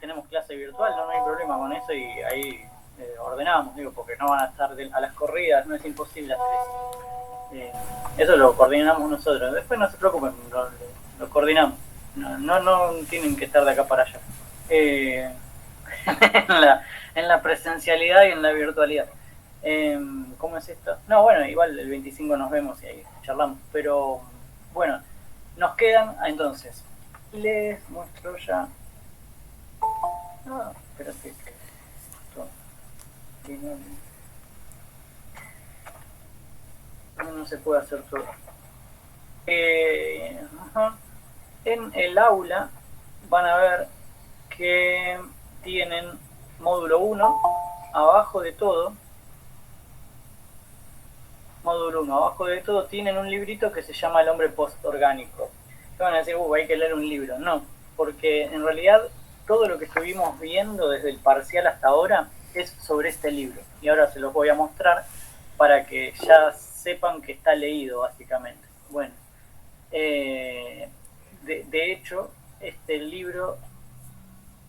tenemos clase virtual, no hay problema con eso y ahí ordenamos, digo, porque no van a estar a las corridas, no es imposible hacer eso. Eso lo coordinamos nosotros. Después no se preocupen, lo coordinamos. No tienen que estar de acá para allá. En la presencialidad y en la virtualidad. ¿Cómo es esto? No, bueno, igual el 25 nos vemos y ahí charlamos. Pero bueno, nos quedan entonces. Les muestro ya. No, espérate. No se puede hacer todo. Ajá. En el aula van a ver que tienen módulo 1, abajo de todo, tienen un librito que se llama El hombre postorgánico. Te van a decir, hay que leer un libro. No, porque en realidad todo lo que estuvimos viendo desde el parcial hasta ahora es sobre este libro. Y ahora se los voy a mostrar para que ya sepan que está leído, básicamente. Bueno, de hecho, este libro,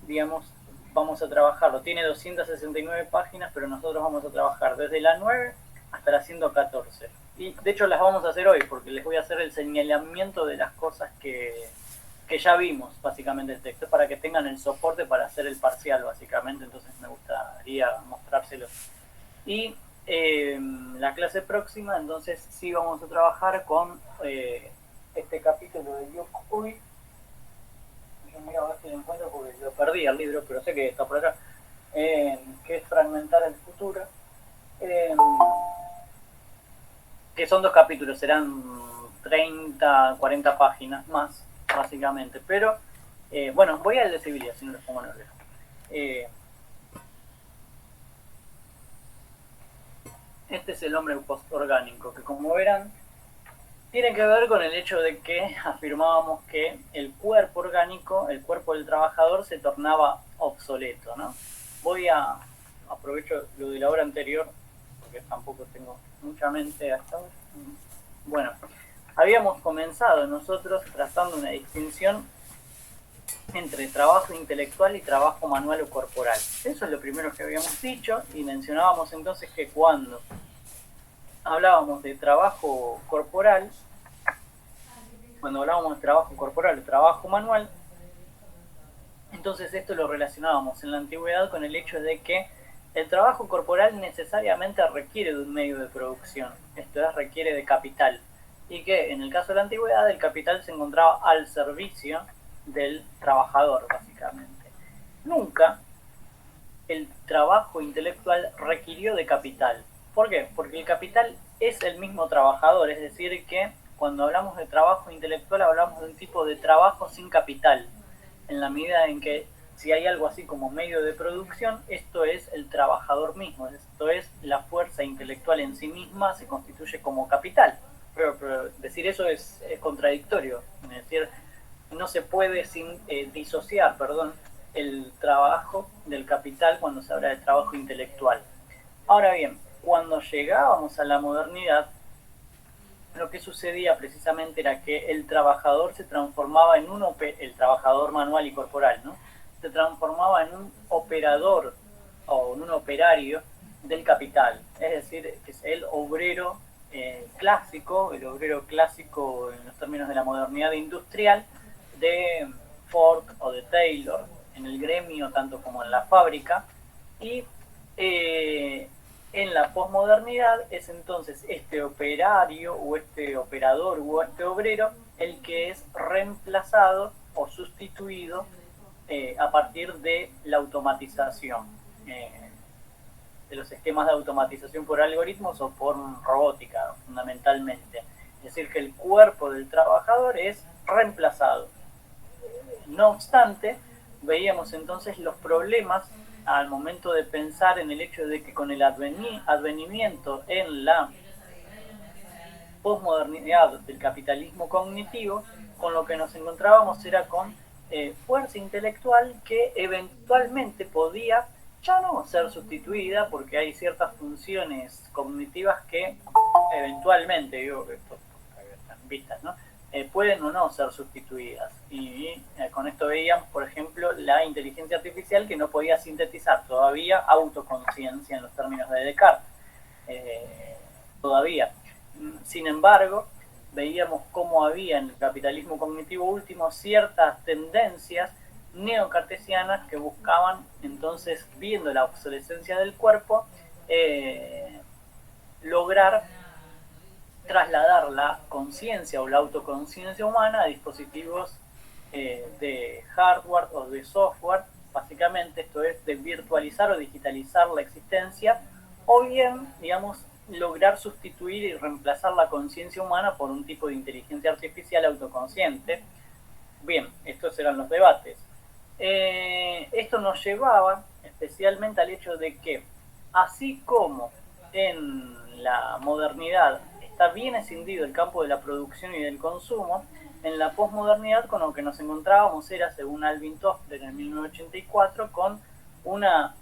digamos, vamos a trabajarlo. Tiene 269 páginas, pero nosotros vamos a trabajar desde la 9 hasta la 114. Y de hecho las vamos a hacer hoy, porque les voy a hacer el señalamiento de las cosas que ya vimos, básicamente, el texto, para que tengan el soporte para hacer el parcial, básicamente. Entonces me gustaría mostrárselos. Y la clase próxima, entonces sí vamos a trabajar con este capítulo de Yukui. Yo miro a ver si lo encuentro porque lo perdí el libro, pero sé que está por acá. Que es Fragmentar el futuro. Que son 2 capítulos, serán 30, 40 páginas más, básicamente. Pero, bueno, voy al de Sevilla, si no les pongo nervioso. Este es el hombre postorgánico, que como verán, tiene que ver con el hecho de que afirmábamos que el cuerpo orgánico, el cuerpo del trabajador, se tornaba obsoleto, ¿no? Aprovecho lo de la hora anterior, porque tampoco tengo mucha mente hasta ahora. Bueno, habíamos comenzado nosotros trazando una distinción entre trabajo intelectual y trabajo manual o corporal. Eso es lo primero que habíamos dicho, y mencionábamos entonces que cuando hablábamos de trabajo corporal, o trabajo manual, entonces esto lo relacionábamos en la antigüedad con el hecho de que el trabajo corporal necesariamente requiere de un medio de producción, esto es, requiere de capital, y que en el caso de la antigüedad el capital se encontraba al servicio del trabajador, básicamente. Nunca el trabajo intelectual requirió de capital. ¿Por qué? Porque el capital es el mismo trabajador, es decir que cuando hablamos de trabajo intelectual hablamos de un tipo de trabajo sin capital, en la medida en que si hay algo así como medio de producción, esto es el trabajador mismo, esto es la fuerza intelectual en sí misma se constituye como capital. Pero decir eso es contradictorio, es decir, no se puede disociar, el trabajo del capital cuando se habla de trabajo intelectual. Ahora bien, cuando llegábamos a la modernidad, lo que sucedía precisamente era que el trabajador se transformaba en el trabajador manual y corporal, ¿no? Se transformaba en un operador o en un operario del capital, es decir, que es el obrero clásico en los términos de la modernidad industrial de Ford o de Taylor, en el gremio tanto como en la fábrica, y en la posmodernidad es entonces este operario o este operador o este obrero el que es reemplazado o sustituido a partir de la automatización, de los esquemas de automatización por algoritmos o por robótica, fundamentalmente. Es decir, que el cuerpo del trabajador es reemplazado. No obstante, veíamos entonces los problemas al momento de pensar en el hecho de que con el advenimiento en la posmodernidad del capitalismo cognitivo, con lo que nos encontrábamos era con fuerza intelectual que eventualmente podía ya no ser sustituida, porque hay ciertas funciones cognitivas que eventualmente, digo, esto están vistas, ¿no? pueden o no ser sustituidas. Y con esto veíamos, por ejemplo, la inteligencia artificial que no podía sintetizar todavía autoconciencia en los términos de Descartes. Todavía. Sin embargo, veíamos cómo había en el capitalismo cognitivo último ciertas tendencias neocartesianas que buscaban, entonces, viendo la obsolescencia del cuerpo, lograr trasladar la conciencia o la autoconciencia humana a dispositivos de hardware o de software. Básicamente esto es de virtualizar o digitalizar la existencia, o bien, digamos, lograr sustituir y reemplazar la conciencia humana por un tipo de inteligencia artificial autoconsciente. Bien, estos eran los debates. Esto nos llevaba especialmente al hecho de que, así como en la modernidad está bien escindido el campo de la producción y del consumo, en la posmodernidad con lo que nos encontrábamos era, según Alvin Toffler en 1984, con una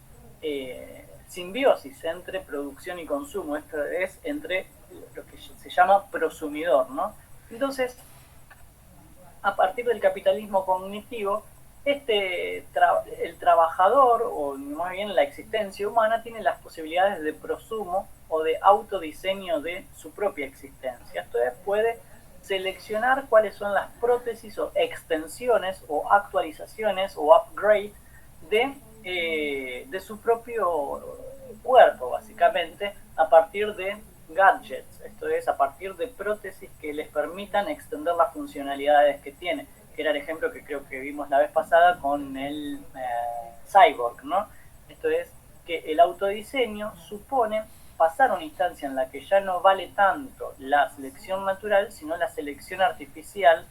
simbiosis entre producción y consumo, esto es, entre lo que se llama prosumidor, ¿no? Entonces, a partir del capitalismo cognitivo, el trabajador, o más bien la existencia humana, tiene las posibilidades de prosumo o de autodiseño de su propia existencia. Esto es, puede seleccionar cuáles son las prótesis o extensiones o actualizaciones o upgrade de su propio cuerpo, básicamente, a partir de gadgets, esto es, a partir de prótesis que les permitan extender las funcionalidades que tiene, que era el ejemplo que creo que vimos la vez pasada con el cyborg, ¿no? Esto es, que el autodiseño supone pasar a una instancia en la que ya no vale tanto la selección natural, sino la selección artificial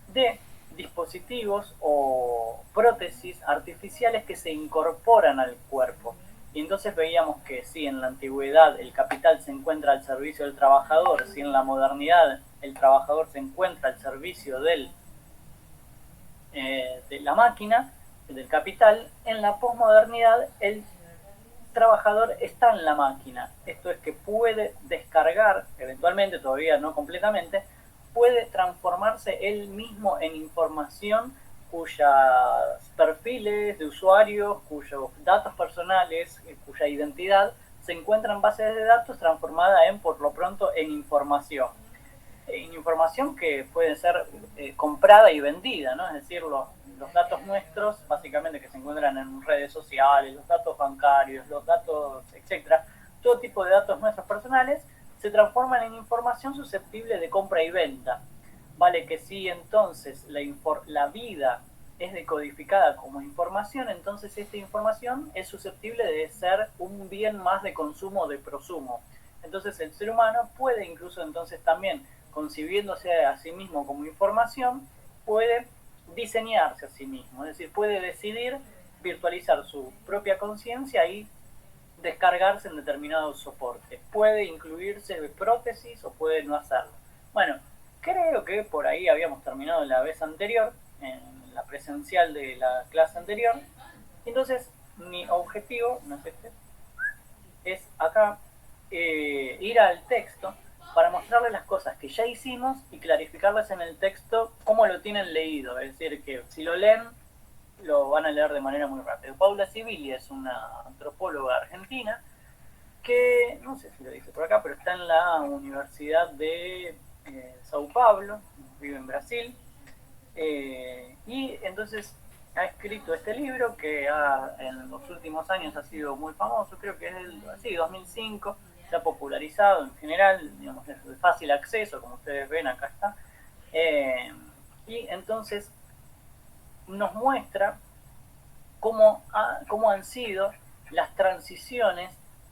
de dispositivos o prótesis artificiales que se incorporan al cuerpo. Y entonces veíamos que si en la antigüedad el capital se encuentra al servicio del trabajador, si en la modernidad el trabajador se encuentra al servicio de la máquina, del capital, en la posmodernidad el trabajador está en la máquina. Esto es que puede descargar, eventualmente, todavía no completamente, puede transformarse él mismo en información cuyos perfiles de usuarios, cuyos datos personales, cuya identidad se encuentra en bases de datos transformada en, por lo pronto, en información. En información que puede ser comprada y vendida, ¿no? Es decir, los datos nuestros, básicamente que se encuentran en redes sociales, los datos bancarios, los datos, etcétera, todo tipo de datos nuestros personales, se transforman en información susceptible de compra y venta. Vale que si entonces la vida es decodificada como información, entonces esta información es susceptible de ser un bien más de consumo o de prosumo. Entonces el ser humano puede incluso entonces también, concibiéndose a sí mismo como información, puede diseñarse a sí mismo, es decir, puede decidir virtualizar su propia conciencia y descargarse en determinados soportes. Puede incluirse de prótesis o puede no hacerlo. Bueno, creo que por ahí habíamos terminado la vez anterior, en la presencial de la clase anterior. Entonces, mi objetivo, no es este, es acá ir al texto para mostrarles las cosas que ya hicimos y clarificarles en el texto cómo lo tienen leído. Es decir, que si lo leen, lo van a leer de manera muy rápida. Paula Sibili es una antropóloga argentina que, no sé si lo dice por acá, pero está en la Universidad de Sao Paulo, vive en Brasil, y entonces ha escrito este libro que en los últimos años ha sido muy famoso, creo que es del 2005, se ha popularizado en general, digamos, es de fácil acceso, como ustedes ven, acá está, y entonces nos muestra cómo han sido las transiciones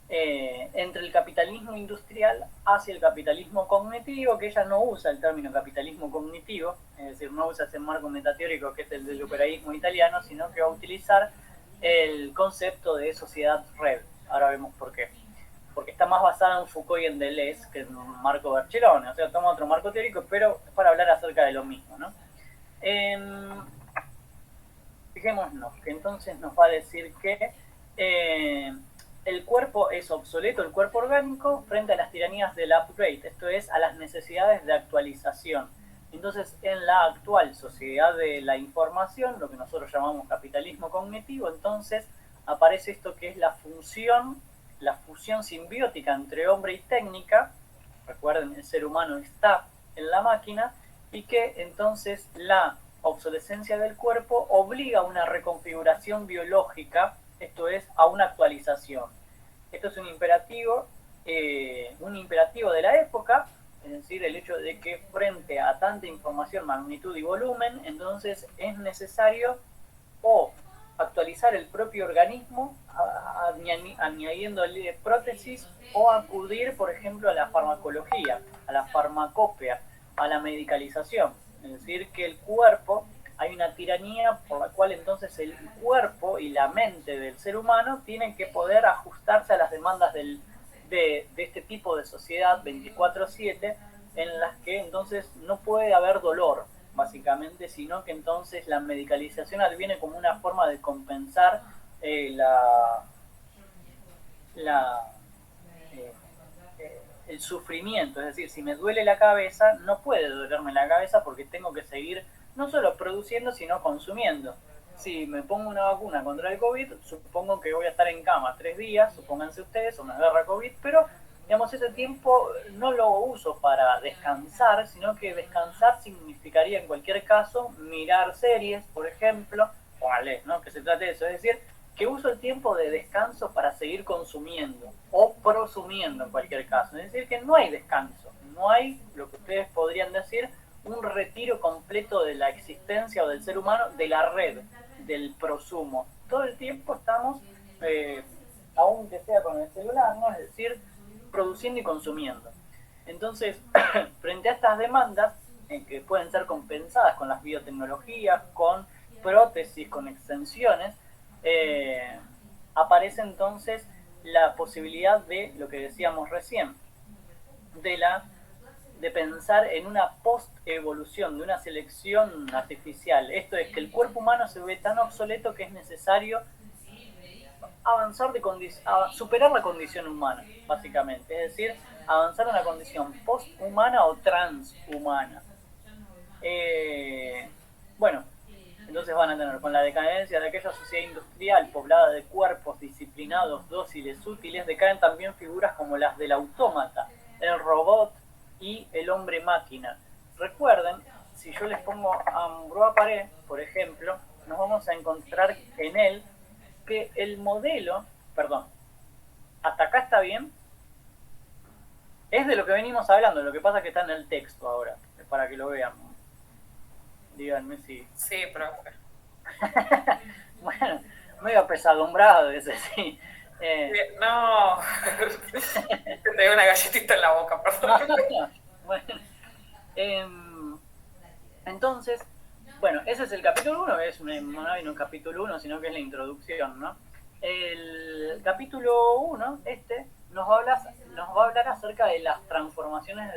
entre el capitalismo industrial hacia el capitalismo cognitivo, que ella no usa el término capitalismo cognitivo, es decir, no usa ese marco metateórico que es el del operaísmo italiano, sino que va a utilizar el concepto de sociedad red. Ahora vemos por qué. Porque está más basada en Foucault y en Deleuze que en un marco Bercellone, o sea, toma otro marco teórico, pero para hablar acerca de lo mismo, ¿no? Fijémonos que entonces nos va a decir que el cuerpo es obsoleto, el cuerpo orgánico, frente a las tiranías del upgrade, esto es, a las necesidades de actualización. Entonces, en la actual sociedad de la información, lo que nosotros llamamos capitalismo cognitivo, entonces aparece esto que es la fusión simbiótica entre hombre y técnica. Recuerden, el ser humano está en la máquina, y que entonces la obsolescencia del cuerpo obliga a una reconfiguración biológica, esto es, a una actualización. Esto es un imperativo de la época, es decir, el hecho de que frente a tanta información, magnitud y volumen, entonces es necesario o actualizar el propio organismo añadiéndole prótesis, o acudir, por ejemplo, a la farmacología, a la farmacopea, a la medicalización. Es decir, que el cuerpo, hay una tiranía por la cual entonces el cuerpo y la mente del ser humano tienen que poder ajustarse a las demandas de este tipo de sociedad 24/7, en las que entonces no puede haber dolor, básicamente, sino que entonces la medicalización viene como una forma de compensar la, eh, el sufrimiento. Es decir, si me duele la cabeza, no puede dolerme la cabeza porque tengo que seguir no solo produciendo, sino consumiendo. Si me pongo una vacuna contra el COVID, supongo que voy a estar en cama 3 días, supónganse ustedes, o me agarra COVID, pero digamos, ese tiempo no lo uso para descansar, sino que descansar significaría en cualquier caso mirar series, por ejemplo, póngale, ¿no? Que se trate de eso, es decir, que uso el tiempo de descanso para seguir consumiendo o prosumiendo en cualquier caso. Es decir, que no hay descanso, no hay lo que ustedes podrían decir un retiro completo de la existencia o del ser humano de la red, del prosumo. Todo el tiempo estamos, aunque sea con el celular, ¿no? Es decir, produciendo y consumiendo. Entonces, frente a estas demandas, que pueden ser compensadas con las biotecnologías, con prótesis, con extensiones, aparece entonces la posibilidad de lo que decíamos recién, de pensar en una post-evolución, de una selección artificial. Esto es que el cuerpo humano se ve tan obsoleto que es necesario avanzar superar la condición humana, básicamente. Es decir, avanzar a una condición post-humana o transhumana. Bueno, entonces van a tener, con la decadencia de aquella sociedad industrial poblada de cuerpos disciplinados, dóciles, útiles, decaen también figuras como las del autómata, el robot y el hombre máquina. Recuerden, si yo les pongo a Ambroise Paré, por ejemplo, nos vamos a encontrar en él que el modelo, perdón, hasta acá está bien, es de lo que venimos hablando, lo que pasa es que está en el texto ahora, para que lo vean. Díganme si... Sí, profe. Bueno, medio apesadumbrado ese, sí. No, te doy una galletita en la boca, perdón. Bueno, entonces, bueno, ese es el capítulo 1, no hay un capítulo 1, sino que es la introducción, ¿no? El capítulo 1, nos va a hablar acerca de las transformaciones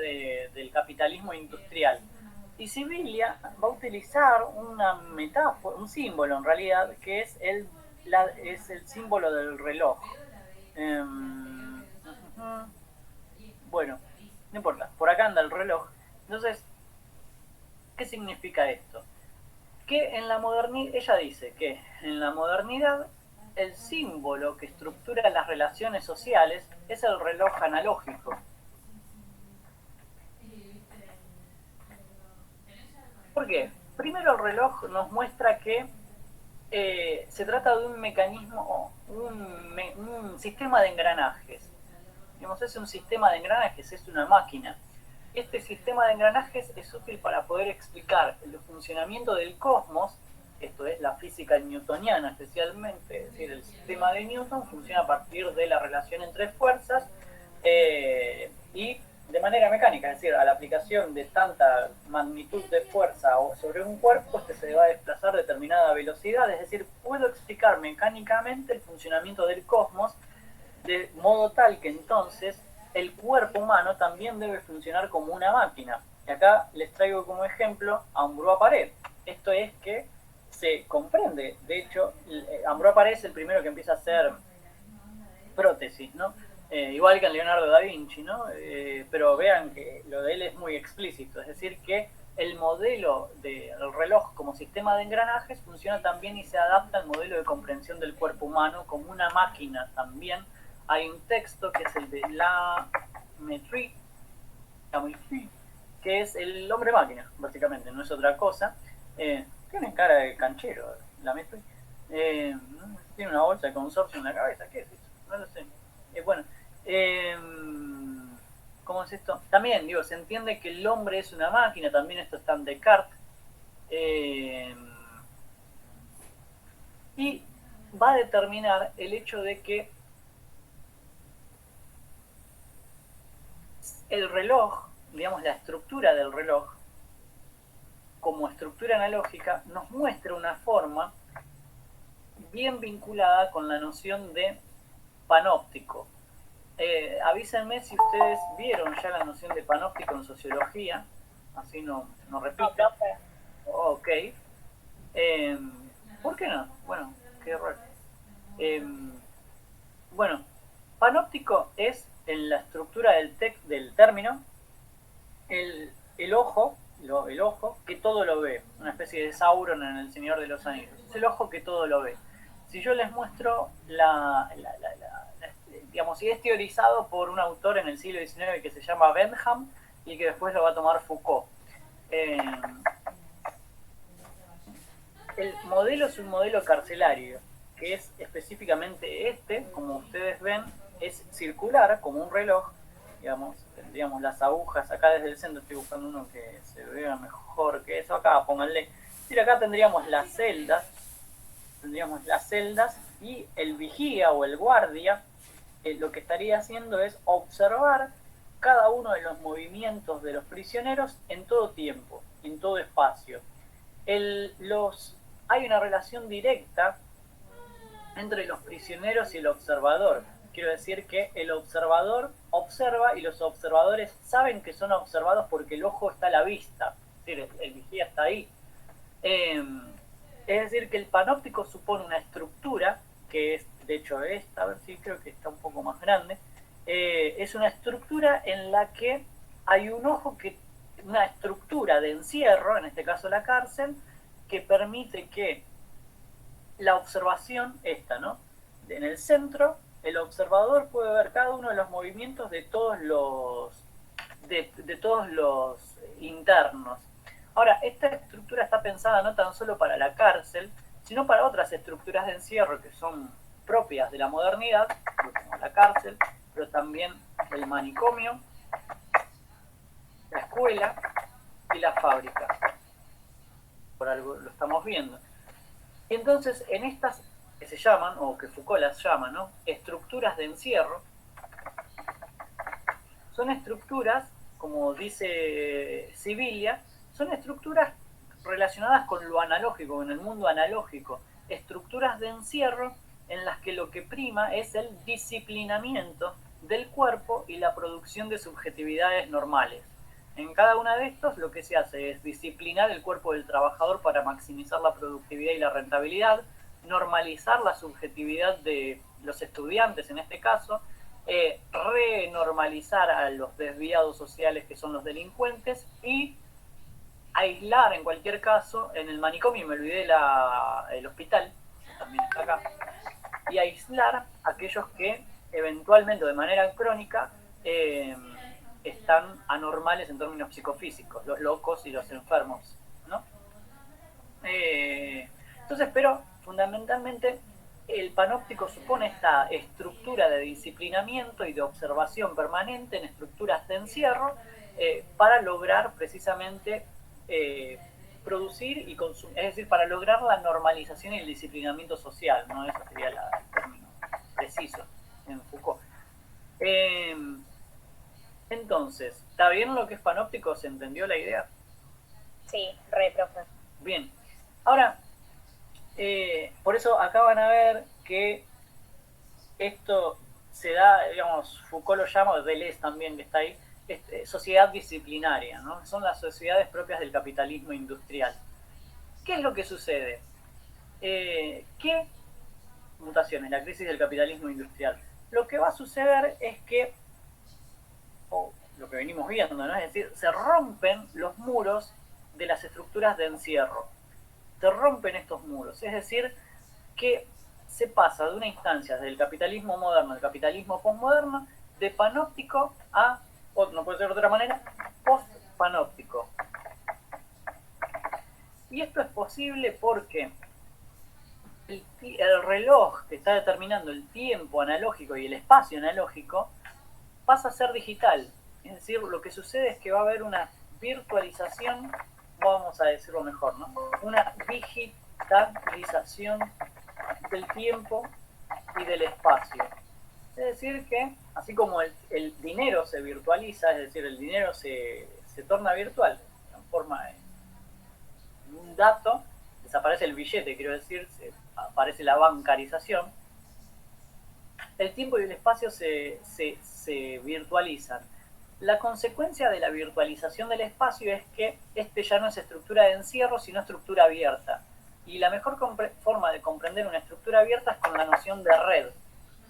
del capitalismo industrial. Y Sibilia va a utilizar una metáfora, un símbolo en realidad, que es el símbolo del reloj. Bueno, no importa, por acá anda el reloj. Entonces, ¿qué significa esto? Que en la modernidad, ella dice que en la modernidad el símbolo que estructura las relaciones sociales es el reloj analógico. ¿Por qué? Primero, el reloj nos muestra que se trata de un mecanismo, un sistema de engranajes. Digamos, es un sistema de engranajes, es una máquina. Este sistema de engranajes es útil para poder explicar el funcionamiento del cosmos, esto es la física newtoniana especialmente, es decir, el sistema de Newton funciona a partir de la relación entre fuerzas y de manera mecánica, es decir, a la aplicación de tanta magnitud de fuerza sobre un cuerpo, se va a desplazar a determinada velocidad, es decir, puedo explicar mecánicamente el funcionamiento del cosmos de modo tal que entonces el cuerpo humano también debe funcionar como una máquina. Y acá les traigo como ejemplo a Ambroise Paré. Esto es que se comprende, de hecho, Ambroise Paré es el primero que empieza a hacer prótesis, ¿no? Igual que en Leonardo da Vinci, ¿no? Pero vean que lo de él es muy explícito, es decir, que el modelo del reloj como sistema de engranajes funciona también y se adapta al modelo de comprensión del cuerpo humano como una máquina también. Hay un texto que es el de La Mettrie, que es el hombre máquina, básicamente, no es otra cosa. Tiene cara de canchero, La Mettrie. Tiene una bolsa de consorcio en la cabeza, ¿qué es eso? No lo sé. Bueno, ¿cómo es esto? También, digo, se entiende que el hombre es una máquina, también esto está en Descartes. Y va a determinar el hecho de que el reloj, digamos, la estructura del reloj, como estructura analógica, nos muestra una forma bien vinculada con la noción de panóptico. Avísenme si ustedes vieron ya la noción de panóptico en sociología, así no repito. Ok. ¿Por qué no? Bueno, qué error. Bueno, panóptico es en la estructura del término el ojo, el ojo que todo lo ve, una especie de Sauron en El Señor de los Anillos. Es el ojo que todo lo ve. Si yo les muestro digamos, si es teorizado por un autor en el siglo XIX que se llama Bentham y que después lo va a tomar Foucault. El modelo es un modelo carcelario, que es específicamente este, como ustedes ven, es circular, como un reloj, digamos, tendríamos las agujas, acá desde el centro estoy buscando uno que se vea mejor que eso, acá pónganle, y acá tendríamos las celdas y el vigía o el guardia, lo que estaría haciendo es observar cada uno de los movimientos de los prisioneros en todo tiempo, en todo espacio. Hay una relación directa entre los prisioneros y el observador. Quiero decir que el observador observa y los observadores saben que son observados porque el ojo está a la vista, es decir, el vigía está ahí. Es decir, que el panóptico supone una estructura, que es de hecho esta, a ver si creo que está un poco más grande, es una estructura en la que hay un ojo una estructura de encierro, en este caso la cárcel, que permite que la observación ¿no? En el centro, el observador puede ver cada uno de los movimientos de todos los internos. Ahora, esta estructura está pensada no tan solo para la cárcel, sino para otras estructuras de encierro que son propias de la modernidad, como la cárcel, pero también el manicomio, la escuela y la fábrica. Por algo lo estamos viendo. Entonces, en estas que se llaman, o que Foucault las llama, ¿no? Estructuras de encierro, son estructuras, como dice Sibilia, son estructuras relacionadas con lo analógico, con el mundo analógico, estructuras de encierro en las que lo que prima es el disciplinamiento del cuerpo y la producción de subjetividades normales. En cada una de estos lo que se hace es disciplinar el cuerpo del trabajador para maximizar la productividad y la rentabilidad, normalizar la subjetividad de los estudiantes en este caso, renormalizar a los desviados sociales que son los delincuentes y aislar en cualquier caso, en el manicomio me olvidé el hospital, también está acá, y aislar a aquellos que eventualmente o de manera crónica están anormales en términos psicofísicos, los locos y los enfermos, ¿no? Entonces, pero fundamentalmente el panóptico supone esta estructura de disciplinamiento y de observación permanente en estructuras de encierro para lograr precisamente producir y consumir, es decir, para lograr la normalización y el disciplinamiento social, ¿no? Ese sería el término preciso en Foucault. Entonces, ¿está bien lo que es panóptico? ¿Se entendió la idea? Sí, re, profe. Bien. Ahora, por eso acá van a ver que esto se da, digamos, Foucault lo llama, Deleuze también que está ahí, sociedad disciplinaria, ¿no? Son las sociedades propias del capitalismo industrial. ¿Qué es lo que sucede? ¿Qué mutaciones? La crisis del capitalismo industrial. Lo que va a suceder es que, o lo que venimos viendo, ¿no? Es decir, se rompen los muros de las estructuras de encierro. Se rompen estos muros, es decir, que se pasa de una instancia del capitalismo moderno al capitalismo postmoderno, de panóptico a, o no puede ser de otra manera, post-panóptico. Y esto es posible porque el reloj que está determinando el tiempo analógico y el espacio analógico pasa a ser digital. Es decir, lo que sucede es que va a haber una virtualización, vamos a decirlo mejor, ¿no? Una digitalización del tiempo y del espacio. Es decir que, así como el dinero se virtualiza, es decir, el dinero se torna virtual, se transforma en un dato, desaparece el billete, quiero decir, aparece la bancarización, el tiempo y el espacio se virtualizan. La consecuencia de la virtualización del espacio es que este ya no es estructura de encierro, sino estructura abierta. Y la mejor forma de comprender una estructura abierta es con la noción de red.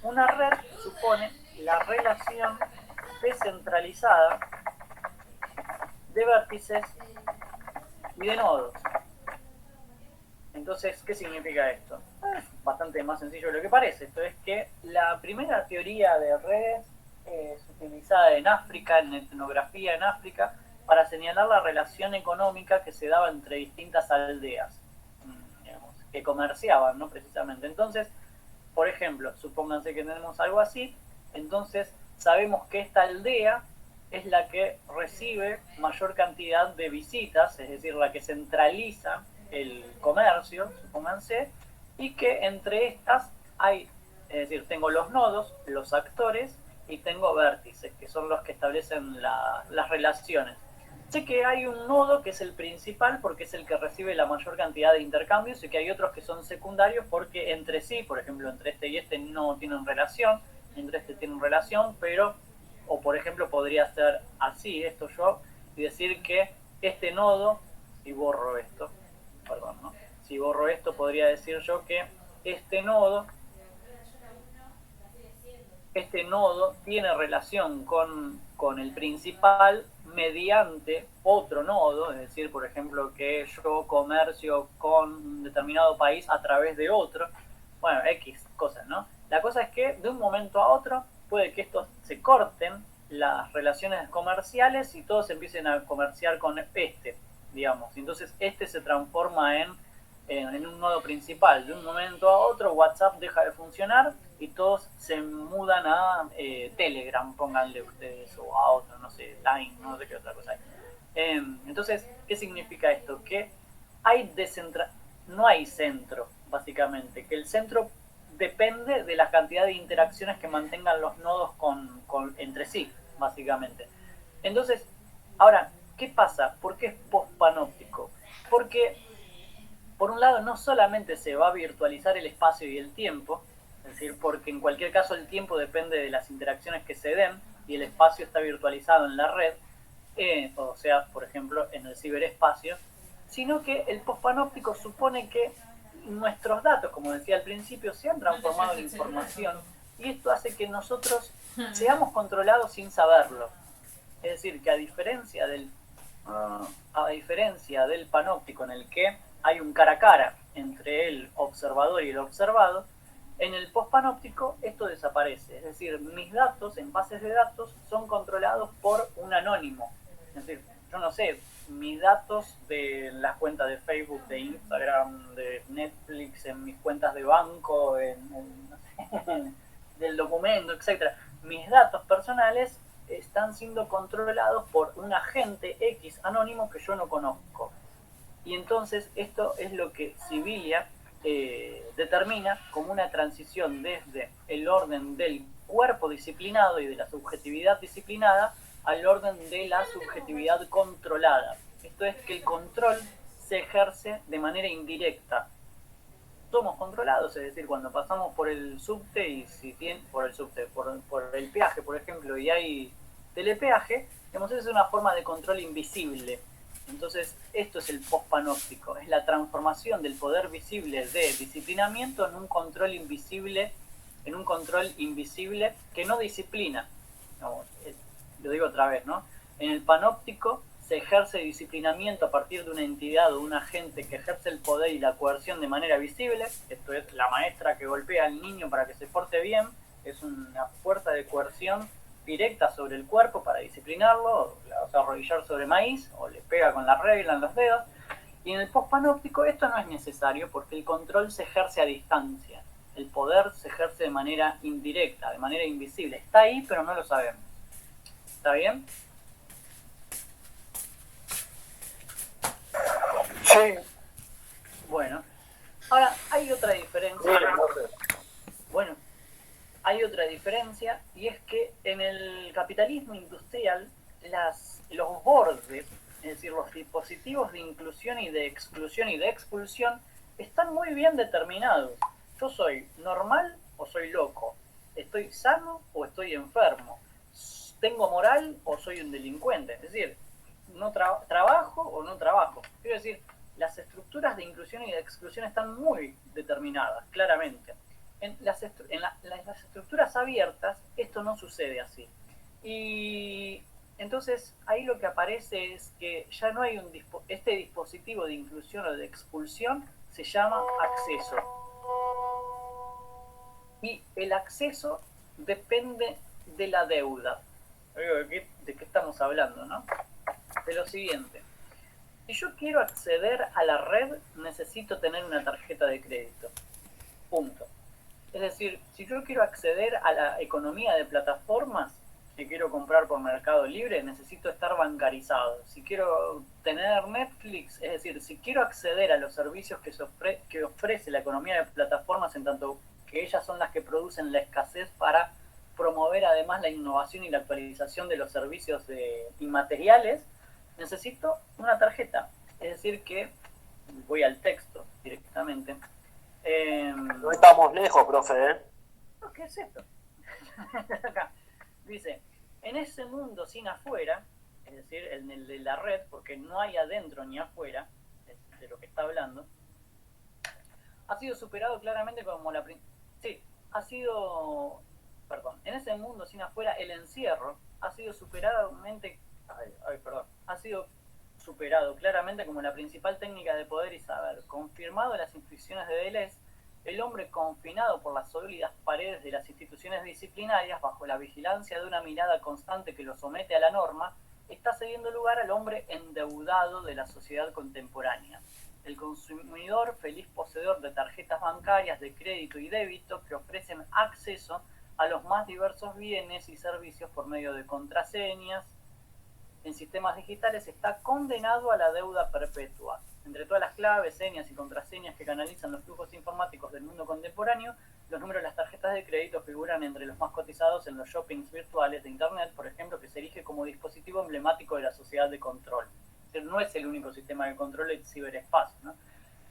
Una red supone la relación descentralizada de vértices y de nodos. Entonces, ¿qué significa esto? Es bastante más sencillo de lo que parece. Esto es que la primera teoría de redes es utilizada en África, en etnografía en África, para señalar la relación económica que se daba entre distintas aldeas, digamos, que comerciaban, ¿no? Precisamente. Entonces, por ejemplo, supónganse que tenemos algo así, entonces sabemos que esta aldea es la que recibe mayor cantidad de visitas, es decir, la que centraliza el comercio, supónganse, y que entre estas hay, es decir, tengo los nodos, los actores, y tengo vértices, que son los que establecen las relaciones. Sé que hay un nodo que es el principal porque es el que recibe la mayor cantidad de intercambios y que hay otros que son secundarios porque entre sí, por ejemplo, entre este y este no tienen relación, entre este tienen relación, pero, o por ejemplo, podría ser así, esto yo, y decir que este nodo, si borro esto, perdón, ¿no? Si borro esto, podría decir yo que este nodo tiene relación con el principal mediante otro nodo, es decir, por ejemplo, que yo comercio con un determinado país a través de otro, bueno, X cosas, ¿no? La cosa es que de un momento a otro puede que estos se corten las relaciones comerciales y todos empiecen a comerciar con este, digamos. Entonces este se transforma en un nodo principal. De un momento a otro WhatsApp deja de funcionar y todos se mudan a Telegram, pónganle ustedes, o a otro, no sé, Line, no sé qué otra cosa hay. Entonces, ¿qué significa esto? Que no hay centro, básicamente, que el centro depende de la cantidad de interacciones que mantengan los nodos entre sí, básicamente. Entonces, ahora, ¿qué pasa? ¿Por qué es post-panóptico? Porque, por un lado, no solamente se va a virtualizar el espacio y el tiempo, es decir, porque en cualquier caso el tiempo depende de las interacciones que se den y el espacio está virtualizado en la red, o sea, por ejemplo, en el ciberespacio, sino que el postpanóptico supone que nuestros datos, como decía al principio, se han transformado en información y esto hace que nosotros seamos controlados sin saberlo. Es decir, que a diferencia del panóptico en el que hay un cara a cara entre el observador y el observado, en el postpanóptico esto desaparece. Es decir, mis datos en bases de datos son controlados por un anónimo. Es decir, yo no sé, mis datos de las cuentas de Facebook, de Instagram, de Netflix, en mis cuentas de banco, del documento, etc. Mis datos personales están siendo controlados por un agente X anónimo que yo no conozco. Y entonces esto es lo que Sibilia determina como una transición desde el orden del cuerpo disciplinado y de la subjetividad disciplinada al orden de la subjetividad controlada. Esto es que el control se ejerce de manera indirecta. Somos controlados, es decir, cuando pasamos por el subte y por el peaje, por ejemplo, y hay telepeaje, digamos, es una forma de control invisible. Entonces, esto es el postpanóptico, es la transformación del poder visible de disciplinamiento en un control invisible que no disciplina. No, lo digo otra vez, ¿no? En el panóptico se ejerce disciplinamiento a partir de una entidad o un agente que ejerce el poder y la coerción de manera visible. Esto es la maestra que golpea al niño para que se porte bien, es una fuerza de coerción directa sobre el cuerpo para disciplinarlo, la vas a arrodillar sobre maíz o le pega con la regla en los dedos. Y en el pospanóptico esto no es necesario porque el control se ejerce a distancia, el poder se ejerce de manera indirecta, de manera invisible, está ahí pero no lo sabemos. ¿Está bien? Sí. Bueno, ahora hay otra diferencia. Bueno, hay otra diferencia y es que en el capitalismo industrial los bordes, es decir, los dispositivos de inclusión y de exclusión y de expulsión están muy bien determinados. Yo soy normal o soy loco, estoy sano o estoy enfermo, tengo moral o soy un delincuente, es decir, no trabajo o no trabajo. Quiero decir, las estructuras de inclusión y de exclusión están muy determinadas, claramente. En las estructuras abiertas esto no sucede así. Y entonces ahí lo que aparece es que ya no hay este dispositivo de inclusión o de expulsión se llama acceso. Y el acceso depende de la deuda. ¿De qué estamos hablando, no? De lo siguiente. Si yo quiero acceder a la red, necesito tener una tarjeta de crédito. Punto. Es decir, si yo quiero acceder a la economía de plataformas, si quiero comprar por Mercado Libre, necesito estar bancarizado. Si quiero tener Netflix, es decir, si quiero acceder a los servicios que ofrece la economía de plataformas, en tanto que ellas son las que producen la escasez para promover además la innovación y la actualización de los servicios inmateriales, necesito una tarjeta. Es decir que, voy al texto directamente. No estamos lejos, profe, ¿eh? ¿Qué es esto? Acá dice, en ese mundo sin afuera, es decir, en el de la red, porque no hay adentro ni afuera de lo que está hablando, ha sido superado claramente como en ese mundo sin afuera, el encierro ha sido ha sido superado claramente como la principal técnica de poder y saber. Confirmado en las instrucciones de Deleuze, el hombre confinado por las sólidas paredes de las instituciones disciplinarias, bajo la vigilancia de una mirada constante que lo somete a la norma, está cediendo lugar al hombre endeudado de la sociedad contemporánea. El consumidor feliz poseedor de tarjetas bancarias de crédito y débito que ofrecen acceso a los más diversos bienes y servicios por medio de contraseñas en sistemas digitales está condenado a la deuda perpetua. Entre todas las claves, señas y contraseñas que canalizan los flujos informáticos del mundo contemporáneo, los números de las tarjetas de crédito figuran entre los más cotizados en los shoppings virtuales de Internet, por ejemplo, que se erige como dispositivo emblemático de la sociedad de control. Es decir, no es el único sistema de control del ciberespacio, ¿no?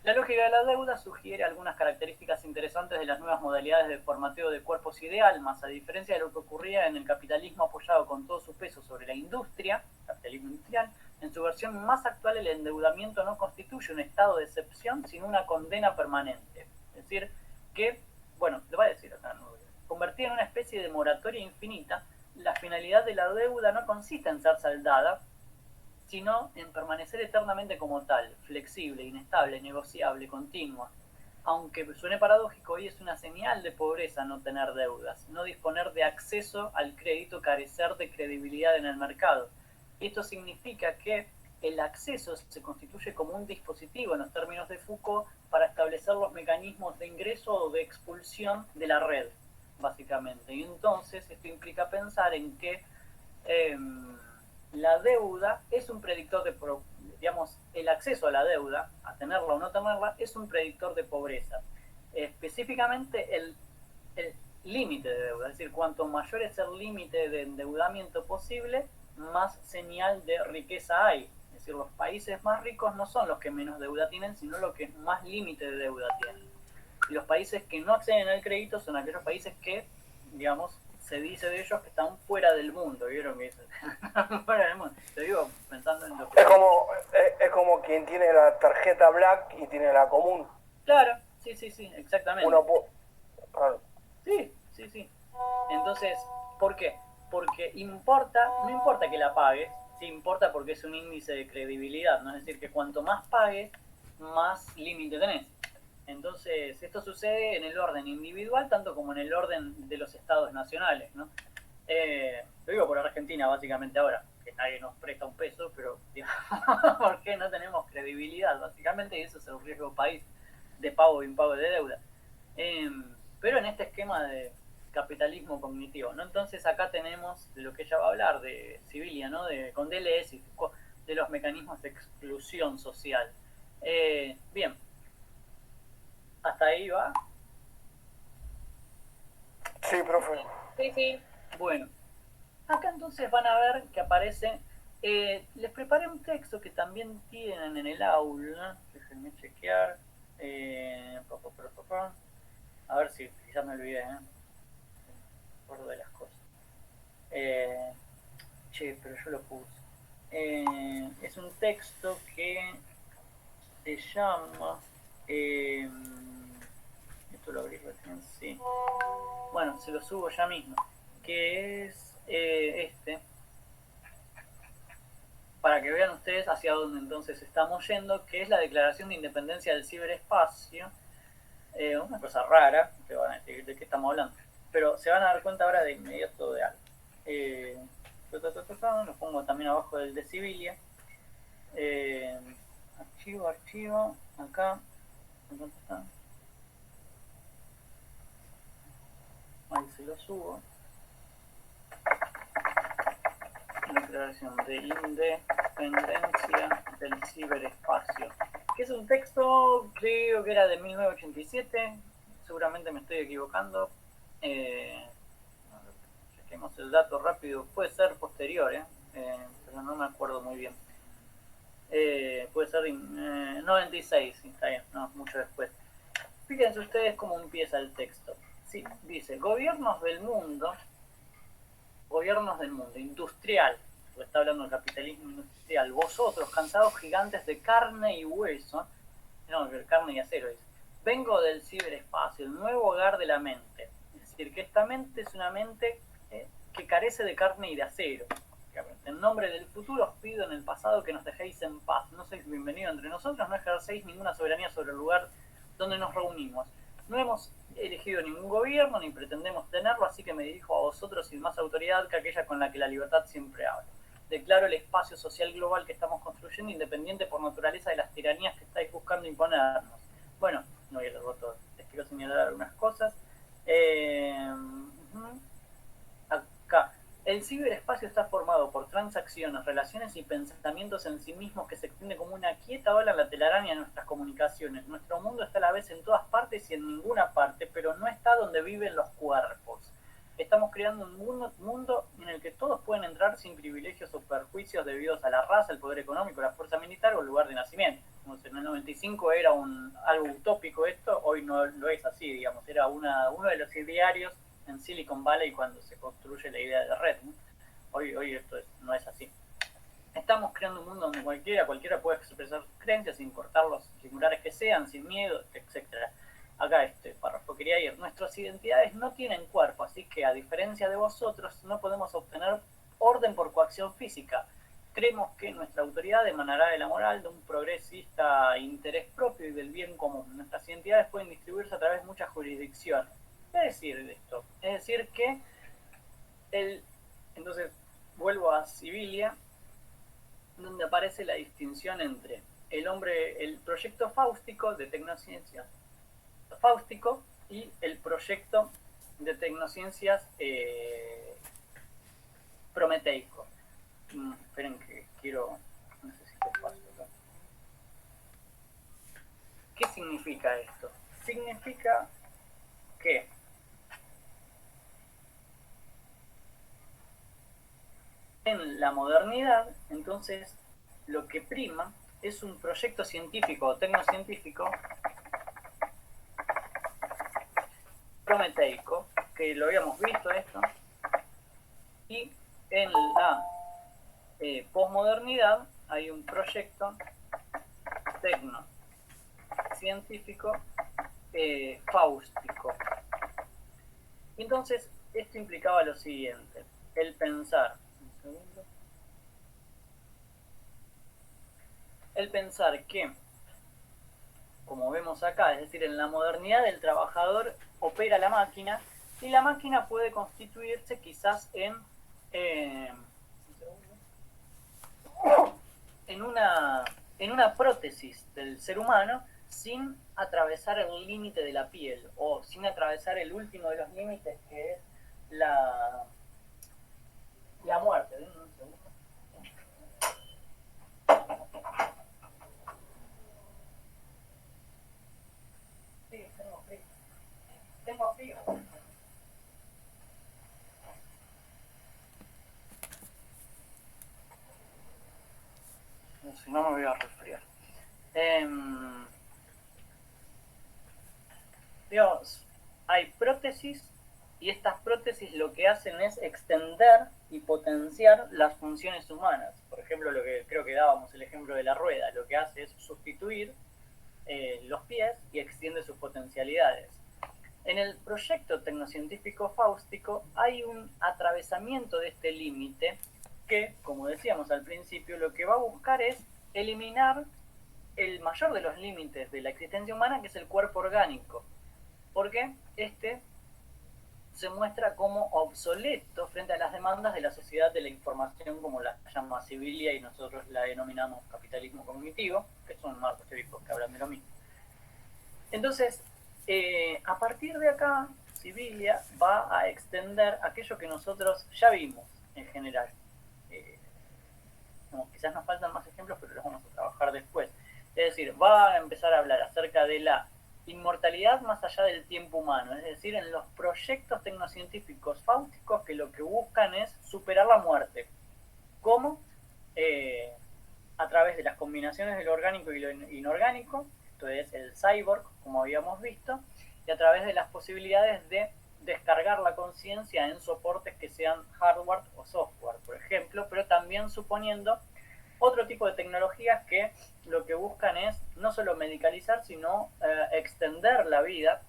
La lógica de la deuda sugiere algunas características interesantes de las nuevas modalidades de formateo de cuerpos y de almas, a diferencia de lo que ocurría en el capitalismo apoyado con todo su peso sobre la industria, capitalismo industrial. En su versión más actual, el endeudamiento no constituye un estado de excepción, sino una condena permanente. Es decir, que, bueno, lo va a decir acá, ¿no? Convertida en una especie de moratoria infinita, la finalidad de la deuda no consiste en ser saldada, sino en permanecer eternamente como tal, flexible, inestable, negociable, continua. Aunque suene paradójico, hoy es una señal de pobreza no tener deudas, no disponer de acceso al crédito, carecer de credibilidad en el mercado. Esto significa que el acceso se constituye como un dispositivo, en los términos de Foucault, para establecer los mecanismos de ingreso o de expulsión de la red, básicamente. Y entonces esto implica pensar en que la deuda es un predictor digamos, el acceso a la deuda, a tenerla o no tenerla, es un predictor de pobreza. Específicamente el límite de deuda, es decir, cuanto mayor es el límite de endeudamiento posible, más señal de riqueza hay. Es decir, los países más ricos no son los que menos deuda tienen, sino los que más límite de deuda tienen. Y los países que no acceden al crédito son aquellos países que, digamos, se dice de ellos que están fuera del mundo. ¿Vieron que dicen? Fuera del mundo. Te digo pensando en lo que... Es como quien tiene la tarjeta black y tiene la común. Claro, sí, exactamente. Claro. Sí. Entonces, ¿por qué? Porque no importa que la pagues, Sí importa porque es un índice de credibilidad, ¿no? Es decir, que cuanto más pagues, más límite tenés. Entonces, esto sucede en el orden individual, tanto como en el orden de los estados nacionales, ¿no? Lo digo por Argentina, básicamente ahora, que nadie nos presta un peso, pero digamos, porque no tenemos credibilidad, básicamente, y eso es el riesgo país de pago e impago de deuda. Pero en este esquema de capitalismo cognitivo, ¿no? Entonces acá tenemos de lo que ella va a hablar, de Sibilia, ¿no? Con Deleuze y Foucault, de los mecanismos de exclusión social. Bien, hasta ahí va. Sí, profe. Sí, sí. Bueno, acá entonces van a ver que aparece, les preparé un texto que también tienen en el aula, déjenme chequear, a ver si ya me olvidé, me acuerdo de las cosas. Pero yo lo puse. Es un texto que se llama, esto lo abrí recién, sí. Bueno, se lo subo ya mismo, que es este, para que vean ustedes hacia dónde entonces estamos yendo, que es la Declaración de Independencia del Ciberespacio, una cosa rara, que van a decir de qué estamos hablando, pero se van a dar cuenta ahora de inmediato de algo. Lo pongo también abajo del de Civilia. Archivo, acá. Ahí se lo subo. Declaración de Independencia del Ciberespacio, que es un texto, creo que era de 1987, seguramente me estoy equivocando. Chequemos el dato rápido, puede ser posterior, pero no me acuerdo muy bien. Puede ser 96, está bien, no, mucho después. Fíjense ustedes cómo empieza el texto. Sí, dice, gobiernos del mundo industrial, porque está hablando del capitalismo industrial, vosotros, cansados gigantes de carne y hueso, no, carne y acero, dice, vengo del ciberespacio, el nuevo hogar de la mente. Es decir, que esta mente es una mente que carece de carne y de acero. En nombre del futuro os pido en el pasado que nos dejéis en paz. No sois bienvenidos entre nosotros, no ejercéis ninguna soberanía sobre el lugar donde nos reunimos. No hemos elegido ningún gobierno ni pretendemos tenerlo, así que me dirijo a vosotros sin más autoridad que aquella con la que la libertad siempre habla. Declaro el espacio social global que estamos construyendo independiente por naturaleza de las tiranías que estáis buscando imponernos. Bueno, no voy a leerlo todo, les quiero señalar algunas cosas. Acá. El ciberespacio está formado por transacciones, relaciones y pensamientos en sí mismos que se extiende como una quieta ola en la telaraña de nuestras comunicaciones. Nuestro mundo está a la vez en todas partes y en ninguna parte, pero no está donde viven los cuerpos. Estamos creando un mundo en el que todos pueden entrar sin privilegios o perjuicios debidos a la raza, el poder económico, la fuerza militar o el lugar de nacimiento. En el 95 era algo utópico esto, hoy no lo es así, digamos, era uno de los idearios en Silicon Valley cuando se construye la idea de red, ¿no? Hoy esto no es así. Estamos creando un mundo donde cualquiera puede expresar sus creencias sin importar los singulares que sean, sin miedo, etc. Acá este párrafo quería ir. Nuestras identidades no tienen cuerpo, así que a diferencia de vosotros no podemos obtener orden por coacción física. Creemos que nuestra autoridad emanará de la moral, de un progresista interés propio y del bien común. Nuestras identidades pueden distribuirse a través de muchas jurisdicciones. ¿Qué decir de esto? Es decir que entonces vuelvo a Sibilia, donde aparece la distinción entre el proyecto fáustico de tecnociencias fáustico y el proyecto de tecnociencias prometeico. Esperen que necesito espacio acá. ¿Qué significa esto? Significa que en la modernidad, entonces, lo que prima es un proyecto científico o tecnocientífico prometeico, que lo habíamos visto esto, y en la posmodernidad hay un proyecto tecnocientífico fáustico. Entonces, esto implicaba lo siguiente, el pensar, el pensar que, como vemos acá, es decir, en la modernidad el trabajador opera la máquina y la máquina puede constituirse quizás en una prótesis del ser humano sin atravesar el límite de la piel o sin atravesar el último de los límites que es la muerte. Denme un segundo. Sí, tengo frío. Tengo frío. Si no me voy a resfriar. Dios, hay prótesis y estas prótesis lo que hacen es extender y potenciar las funciones humanas. Por ejemplo, lo que creo que dábamos el ejemplo de la rueda, lo que hace es sustituir los pies y extiende sus potencialidades. En el proyecto tecnocientífico fáustico hay un atravesamiento de este límite que, como decíamos al principio, lo que va a buscar es eliminar el mayor de los límites de la existencia humana, que es el cuerpo orgánico, porque este se muestra como obsoleto frente a las demandas de la sociedad de la información, como la llama Sibilia, y nosotros la denominamos capitalismo cognitivo, que son marcos teóricos que hablan de lo mismo. Entonces, a partir de acá, Sibilia va a extender aquello que nosotros ya vimos en general. Quizás nos faltan más ejemplos, pero los vamos a trabajar después. Es decir, va a empezar a hablar acerca de la inmortalidad más allá del tiempo humano, es decir, en los proyectos tecnocientíficos fáusticos que lo que buscan es superar la muerte. ¿Cómo? A través de las combinaciones de lo orgánico y lo inorgánico, esto es el cyborg, como habíamos visto, y a través de las posibilidades de descargar la conciencia en soportes que sean hardware o software, por ejemplo, pero también suponiendo otro tipo de tecnologías que lo que buscan es no solo medicalizar, sino extender la vida.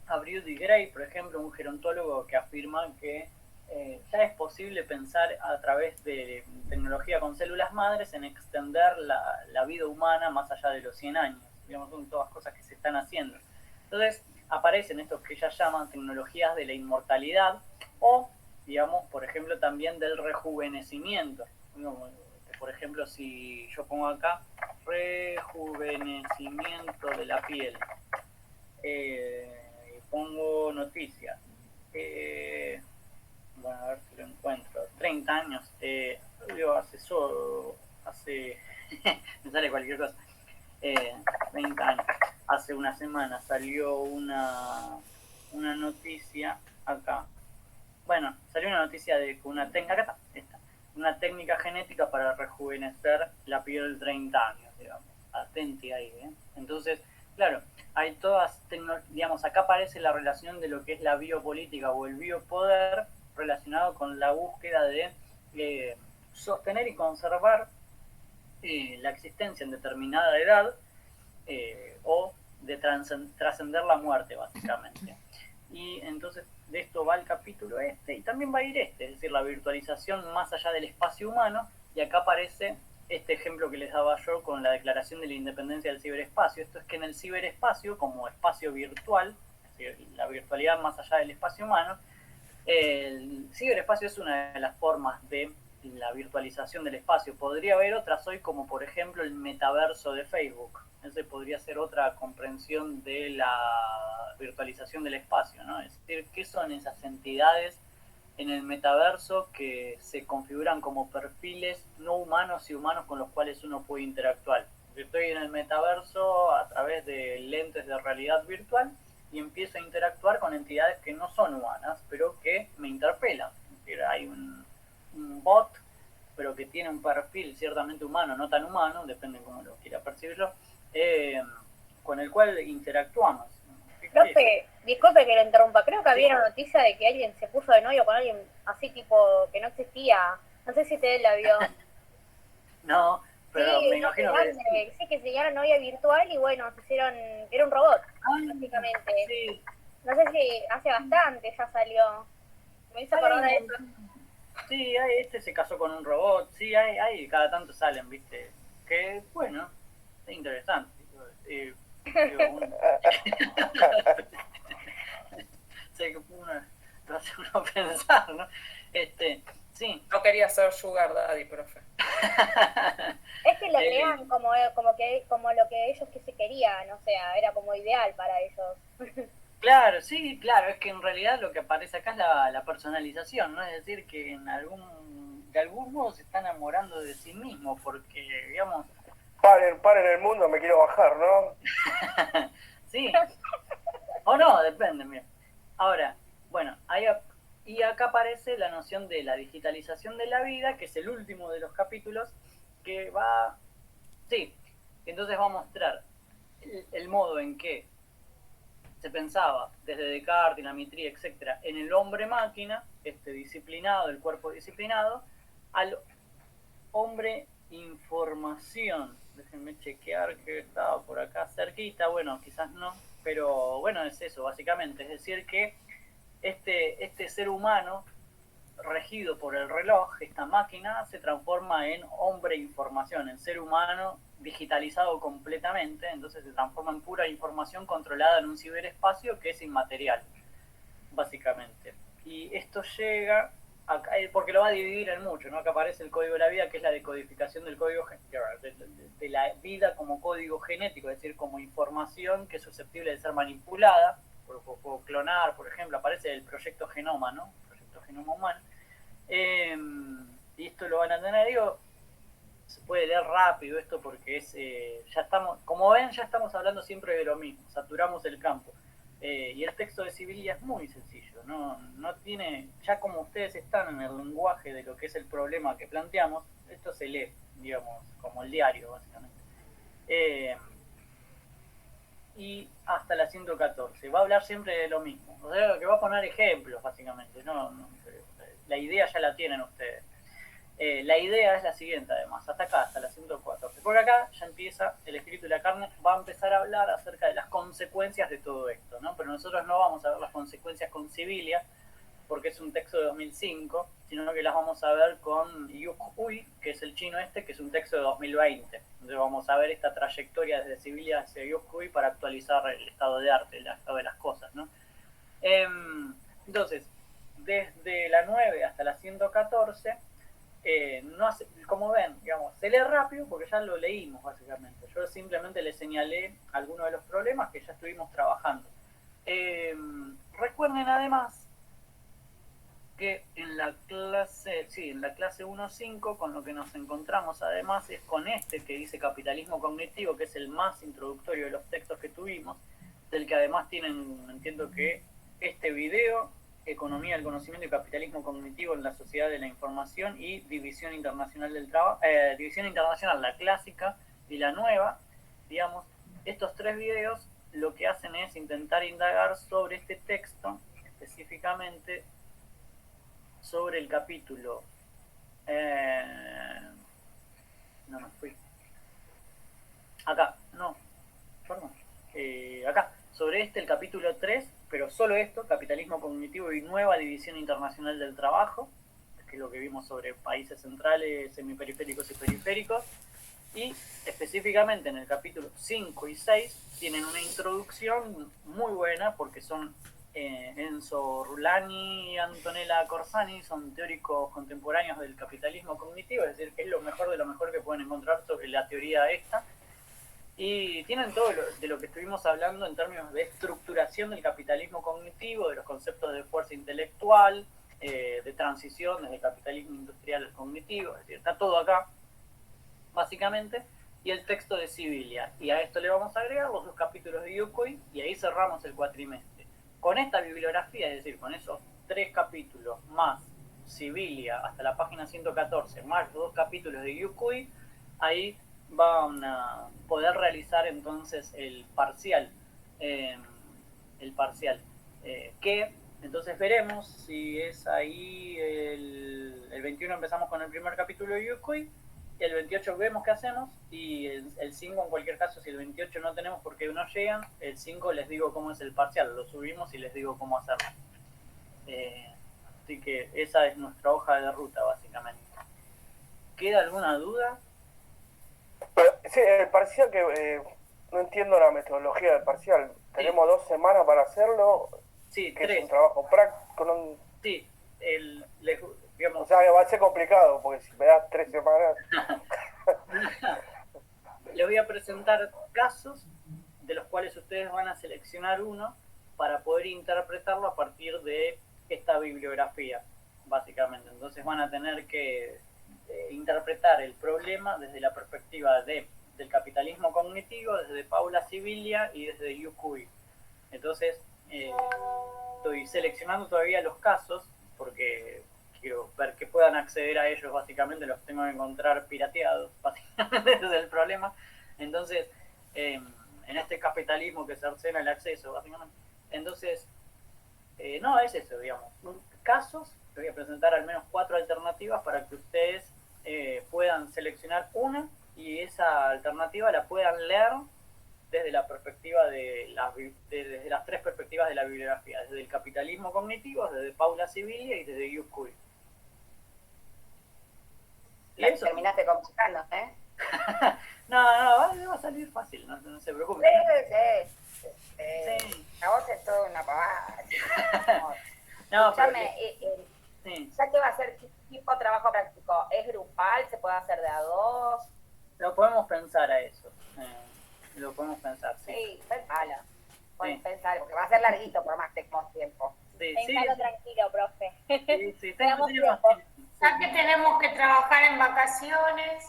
A Brodie Gray, por ejemplo, un gerontólogo que afirma que ya es posible pensar a través de tecnología con células madres en extender la vida humana más allá de los 100 años. Digamos, son todas cosas que se están haciendo. Entonces, aparecen estos que ya llaman tecnologías de la inmortalidad o, digamos, por ejemplo, también del rejuvenecimiento. Por ejemplo, si yo pongo acá rejuvenecimiento de la piel, pongo noticias, bueno, a ver si lo encuentro, 30 años, hace me sale cualquier cosa, 30 años, hace una semana salió una noticia acá, bueno, salió una noticia de una técnica, acá está, una técnica genética para rejuvenecer la piel de 30 años, digamos, atenti ahí, ¿eh? Entonces, claro, hay todas, digamos, acá aparece la relación de lo que es la biopolítica o el biopoder relacionado con la búsqueda de sostener y conservar la existencia en determinada edad o de trascender la muerte, básicamente. Y entonces de esto va el capítulo este y también va a ir este, es decir, la virtualización más allá del espacio humano, y acá aparece este ejemplo que les daba yo con la declaración de la independencia del ciberespacio. Esto es que en el ciberespacio, como espacio virtual, es decir, la virtualidad más allá del espacio humano, el ciberespacio es una de las formas de la virtualización del espacio. Podría haber otras hoy, como por ejemplo el metaverso de Facebook. Ese podría ser otra comprensión de la virtualización del espacio, ¿no? Es decir, ¿qué son esas entidades en el metaverso que se configuran como perfiles no humanos y humanos con los cuales uno puede interactuar? Yo estoy en el metaverso a través de lentes de realidad virtual y empiezo a interactuar con entidades que no son humanas, pero que me interpelan. Es decir, hay un bot, pero que tiene un perfil ciertamente humano, no tan humano, depende de cómo lo quiera percibirlo, con el cual interactuamos. Profe, disculpe que lo interrumpa, creo que había una noticia de que alguien se puso de novio con alguien así tipo que no existía. No sé si usted la vio. No, pero sí, me imagino que sí. Sí, que se llama novia virtual y bueno, se hicieron, era un robot, básicamente. Sí. No sé si hace bastante ya salió. Me hizo acordar de eso. Sí, este se casó con un robot, sí, hay cada tanto salen, viste, que, bueno, es interesante. Digo, sé que lo hace uno pensar, ¿no? Sí. No quería ser sugar daddy, profe. Es que lo crean como lo que ellos que se querían, o sea, era como ideal para ellos. Claro, sí, claro, es que en realidad lo que aparece acá es la personalización, ¿no? Es decir, que de algún modo se está enamorando de sí mismo, porque, digamos... Paren el mundo, me quiero bajar, ¿no? Sí, o no, depende, mira. Ahora, bueno, y acá aparece la noción de la digitalización de la vida, que es el último de los capítulos, que va... Sí, entonces va a mostrar el modo en que se pensaba desde Descartes, Dinamitri, etcétera, en el hombre-máquina, disciplinado, el cuerpo disciplinado, al hombre-información. Déjenme chequear que estaba por acá cerquita, bueno, quizás no, pero bueno, es eso, básicamente. Es decir, que este ser humano regido por el reloj, esta máquina se transforma en hombre-información, en ser humano digitalizado completamente, entonces se transforma en pura información controlada en un ciberespacio que es inmaterial, básicamente. Y esto llega, porque lo va a dividir en mucho, ¿no? Acá aparece el código de la vida, que es la decodificación del código de la vida como código genético, es decir, como información que es susceptible de ser manipulada, puedo clonar, por ejemplo, aparece el proyecto Genoma, ¿no? Proyecto Genoma Humano. Y esto lo van a tener, digo, se puede leer rápido esto porque ya estamos, como ven, ya estamos hablando siempre de lo mismo, saturamos el campo. Y el texto de Civilia es muy sencillo, no tiene, ya como ustedes están en el lenguaje de lo que es el problema que planteamos, esto se lee, digamos, como el diario, básicamente. Y hasta la 114, va a hablar siempre de lo mismo, o sea, que va a poner ejemplos, básicamente, la idea ya la tienen ustedes. La idea es la siguiente, además, hasta acá, hasta la 114. Por acá ya empieza el espíritu y la carne, va a empezar a hablar acerca de las consecuencias de todo esto, ¿no? Pero nosotros no vamos a ver las consecuencias con Civilia, porque es un texto de 2005, sino que las vamos a ver con Yuk-Hui, que es el chino que es un texto de 2020. Entonces vamos a ver esta trayectoria desde Civilia hacia Yuk-Hui para actualizar el estado de arte, el estado de las cosas, ¿no? Entonces, desde la 9 hasta la 114, no hace, como ven, digamos, se lee rápido porque ya lo leímos básicamente. Yo simplemente le señalé algunos de los problemas que ya estuvimos trabajando. Recuerden además que en la clase 1.5 con lo que nos encontramos además es con que dice capitalismo cognitivo, que es el más introductorio de los textos que tuvimos, del que además tienen, entiendo que este video, Economía del Conocimiento y Capitalismo Cognitivo en la Sociedad de la Información, y División Internacional del Trabajo, División Internacional, la clásica y la nueva, digamos, estos tres videos lo que hacen es intentar indagar sobre este texto, específicamente sobre el capítulo, no me fui, acá, no, perdón, acá, sobre el capítulo 3, pero solo esto, capitalismo cognitivo y nueva división internacional del trabajo, que es lo que vimos sobre países centrales, semiperiféricos y periféricos, y específicamente en el capítulo 5 y 6 tienen una introducción muy buena porque son Enzo Rulani y Antonella Corsani, son teóricos contemporáneos del capitalismo cognitivo, es decir, que es lo mejor de lo mejor que pueden encontrar sobre la teoría esta. Y tienen todo de lo que estuvimos hablando en términos de estructuración del capitalismo cognitivo, de los conceptos de fuerza intelectual, de transición desde el capitalismo industrial al cognitivo, es decir, está todo acá, básicamente, y el texto de Civilia. Y a esto le vamos a agregar los 2 capítulos de Yukoi, y ahí cerramos el cuatrimestre. Con esta bibliografía, es decir, con esos 3 capítulos más Civilia hasta la página 114, más los 2 capítulos de Yukoi, ahí van a poder realizar entonces el parcial, que entonces veremos si es ahí el 21 empezamos con el primer capítulo de Yukoi, el 28 vemos qué hacemos, y el 5 en cualquier caso, si el 28 no tenemos porque no llegan, el 5 les digo cómo es el parcial, lo subimos y les digo cómo hacerlo. Así que esa es nuestra hoja de ruta básicamente. ¿Queda alguna duda? Pero Sí, el parcial que no entiendo la metodología del parcial. Tenemos 2 semanas para hacerlo, Sí, que es 3. un trabajo práctico. No, Sí, digamos, o sea, que va a ser complicado, porque si me das 3 semanas... les voy a presentar casos de los cuales ustedes van a seleccionar uno para poder interpretarlo a partir de esta bibliografía, básicamente. Entonces van a tener que interpretar el problema desde la perspectiva del capitalismo cognitivo, desde Paula Sibilia y desde Yu Cui. Entonces, estoy seleccionando todavía los casos porque quiero ver que puedan acceder a ellos. Básicamente los tengo que encontrar pirateados, básicamente ese es el problema. Entonces, en este capitalismo que cercena el acceso, básicamente. Entonces, no, es eso, digamos. Casos, les voy a presentar al menos 4 alternativas para que ustedes puedan seleccionar una y esa alternativa la puedan leer desde la perspectiva desde las 3 perspectivas de la bibliografía, desde el capitalismo cognitivo, desde Paula Sibilia y desde Yu Cui. La terminaste complicando, ¿eh? No, va a salir fácil, no se preocupen. Sí. A vos es toda una pavada. No, pero Escuchame, sí. ya que va a ser tipo trabajo práctico, ¿es grupal? ¿Se puede hacer de a 2? Lo podemos pensar a eso. Lo podemos pensar, sí. Sí, pensalo. Puedes Sí. pensar, porque va a ser larguito por más tiempo. Sí, Pensalo tranquilo, profe. sí, Tenemos tenemos tiempo. Ya que tenemos que trabajar en vacaciones.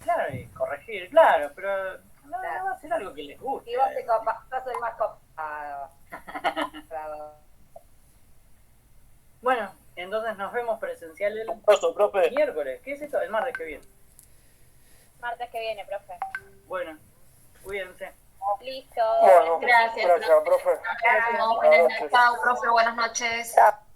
Claro, y corregir, claro, pero no va a ser algo que les guste. Si vos te copas, yo soy más copado. Bueno, entonces nos vemos presencial el profe. miércoles. ¿Qué es esto? El martes que viene. Martes que viene, profe. Bueno, cuídense. Listo. Bueno, Gracias, gracias, profe. Buenas noches. Chao, profe, buenas noches. Chao.